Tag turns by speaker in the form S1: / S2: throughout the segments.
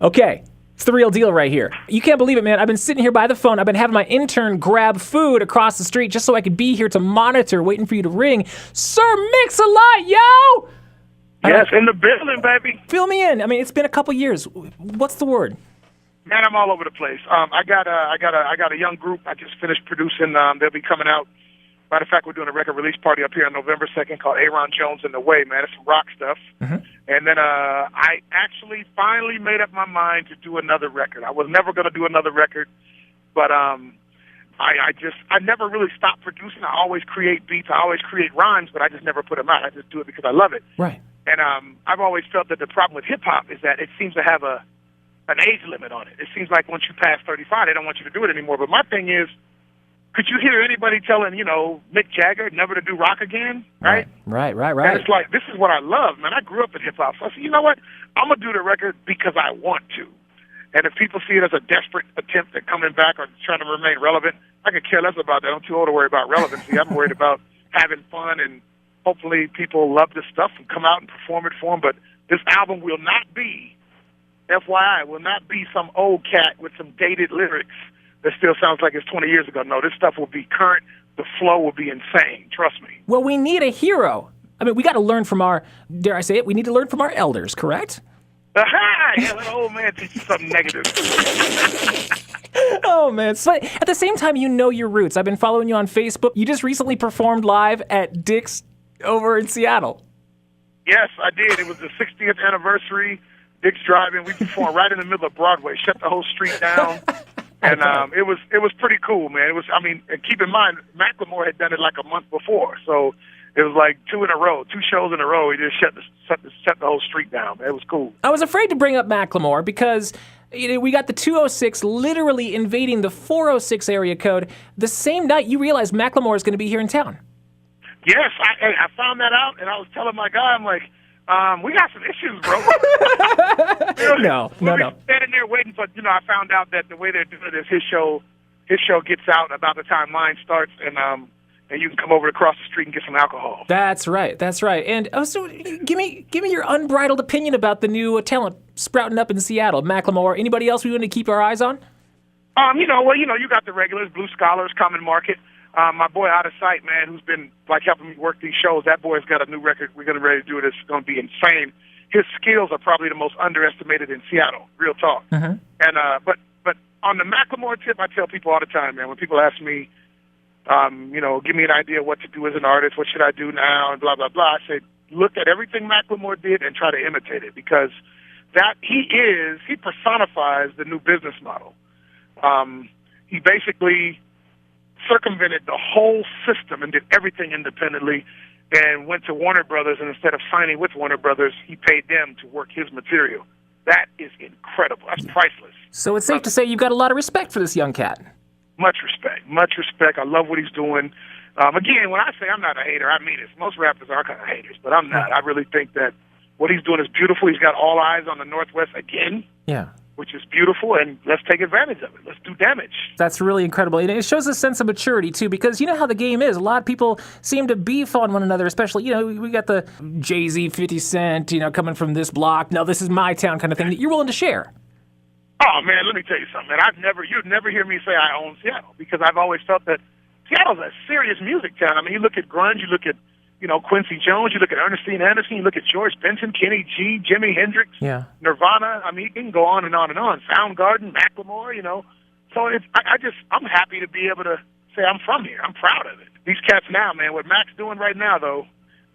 S1: Okay. It's the real deal right here. You can't believe it, man. I've been sitting here by the phone. I've been having my intern grab food across the street just so I could be here to monitor, waiting for you to ring. Sir Mix-a-Lot, yo!
S2: Yes, in the building, baby.
S1: Fill me in. I mean, it's been a couple years. What's the word?
S2: Man, I'm all over the place. I got a young group. I just finished producing. They'll be coming out. Matter of fact, we're doing a record release party up here on November 2nd called Aaron Jones in the Way, man. It's some rock stuff.
S1: Mm-hmm.
S2: And then I actually finally made up my mind to do another record. I was never going to do another record, but I never really stopped producing. I always create beats. I always create rhymes, but I just never put them out. I just do it because I love it.
S1: Right.
S2: And I've always felt that the problem with hip-hop is that it seems to have an age limit on it. It seems like once you pass 35, they don't want you to do it anymore. But my thing is, could you hear anybody telling, Mick Jagger never to do rock again, right?
S1: Right.
S2: And it's like, this is what I love, man. I grew up in hip-hop. So I said, you know what? I'm going to do the record because I want to. And if people see it as a desperate attempt at coming back or trying to remain relevant, I could care less about that. I'm too old to worry about relevancy. I'm worried about having fun, and hopefully people love this stuff and come out and perform it for them. But this album will not be, FYI, will not be some old cat with some dated lyrics that still sounds like it's 20 years ago. No, this stuff will be current. The flow will be insane. Trust me.
S1: Well, we need a hero. I mean, we got to learn from our, dare I say it, we need to learn from our elders, correct?
S2: Aha! Yeah, let an old man teach you something negative.
S1: Oh, man. So, at the same time, you know your roots. I've been following you on Facebook. You just recently performed live at Dick's over in Seattle.
S2: Yes, I did. It was the 60th anniversary. Dick's Drive-In. We performed right in the middle of Broadway, shut the whole street down. And it was pretty cool, man. It was, and keep in mind, Macklemore had done it like a month before, so it was like two shows in a row. He just shut the whole street down. Man. It was cool.
S1: I was afraid to bring up Macklemore because we got the 206 literally invading the 406 area code the same night you realized Macklemore is going to be here in town.
S2: Yes, I found that out, and I was telling my guy, I'm like, we got some issues, bro.
S1: No.
S2: Standing there waiting for, I found out that the way they're doing it is his show gets out about the time mine starts, and you can come over across the street and get some alcohol.
S1: That's right. And so give me your unbridled opinion about the new talent sprouting up in Seattle. Macklemore. Anybody else we want to keep our eyes on?
S2: You got the regulars, Blue Scholars, Common Market. My boy Out of Sight, man, who's been helping me work these shows. That boy's got a new record. We're getting ready to do it. It's going to be insane. His skills are probably the most underestimated in Seattle. Real talk.
S1: Mm-hmm.
S2: And but on the Macklemore tip, I tell people all the time, man. When people ask me, give me an idea of what to do as an artist. What should I do now? And blah blah blah. I say, look at everything Macklemore did and try to imitate it, because he personifies the new business model. He basically circumvented the whole system and did everything independently, and went to Warner Brothers, and instead of signing with Warner Brothers, he paid them to work his material. That is incredible. That's priceless.
S1: So it's safe to say you've got a lot of respect for this young cat.
S2: Much respect. I love what he's doing. Again, when I say I'm not a hater, I mean it. Most rappers are kind of haters, but I'm not. I really think that what he's doing is beautiful. He's got all eyes on the Northwest again.
S1: Yeah.
S2: Which is beautiful, and let's take advantage of it. Let's do damage.
S1: That's really incredible. And it shows a sense of maturity, too, because you know how the game is. A lot of people seem to beef on one another, especially, we got the Jay-Z, 50 Cent, coming from this block. No, this is my town kind of thing that you're willing to share.
S2: Oh, man, let me tell you something, man. You'd never hear me say I own Seattle, because I've always felt that Seattle's a serious music town. I mean, you look at grunge, you look at Quincy Jones, you look at Ernestine Anderson, you look at George Benson, Kenny G, Jimi Hendrix, Nirvana. I mean, you can go on and on and on. Soundgarden, Macklemore, So I'm happy to be able to say I'm from here. I'm proud of it. These cats now, man, what Mac's doing right now, though,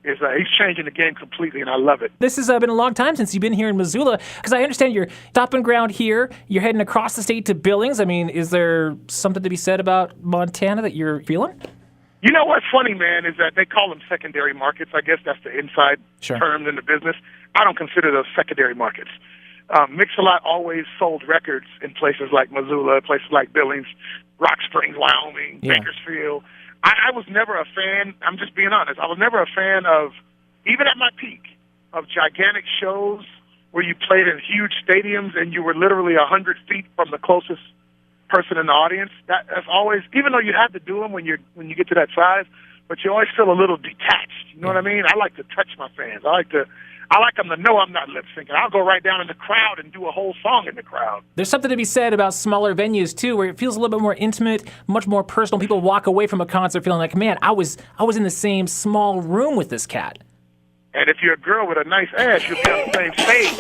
S2: is he's changing the game completely, and I love it.
S1: This has been a long time since you've been here in Missoula, because I understand you're stopping ground here. You're heading across the state to Billings. I mean, is there something to be said about Montana that you're feeling?
S2: You know what's funny, man, is that they call them secondary markets. I guess that's the inside term in the business. I don't consider those secondary markets. Mix-a-Lot always sold records in places like Missoula, places like Billings, Rock Springs, Wyoming, Bakersfield. I was never a fan, I'm just being honest, I was never a fan of, even at my peak, of gigantic shows where you played in huge stadiums and you were literally 100 feet from the closest person in the audience. That's always, even though you have to do them when you get to that size, but you always feel a little detached. You know what I mean? I like to touch my fans. I I like them to know I'm not lip syncing. I'll go right down in the crowd and do a whole song in the crowd.
S1: There's something to be said about smaller venues too, where it feels a little bit more intimate, much more personal. People walk away from a concert feeling like, man, I was in the same small room with this cat.
S2: And if you're a girl with a nice ass, you'll be on the same stage.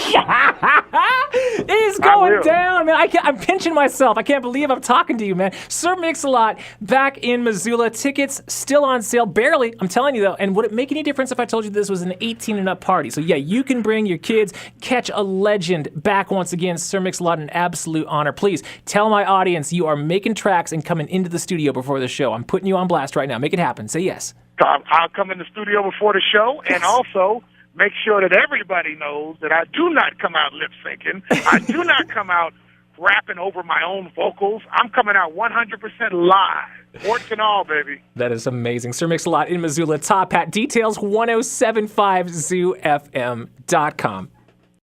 S1: He's going down, man. I'm pinching myself. I can't believe I'm talking to you, man. Sir Mix-a-Lot back in Missoula. Tickets still on sale, barely. I'm telling you, though. And would it make any difference if I told you this was an 18 and up party? So, yeah, you can bring your kids. Catch a legend back once again. Sir Mix-a-Lot, an absolute honor. Please tell my audience you are making tracks and coming into the studio before the show. I'm putting you on blast right now. Make it happen. Say yes.
S2: I'll come in the studio before the show, and also make sure that everybody knows that I do not come out lip syncing. I do not come out rapping over my own vocals. I'm coming out 100% live. Warts and all, baby.
S1: That is amazing. Sir Mix-a-Lot in Missoula. Top Hat. Details 1075zoofm.com.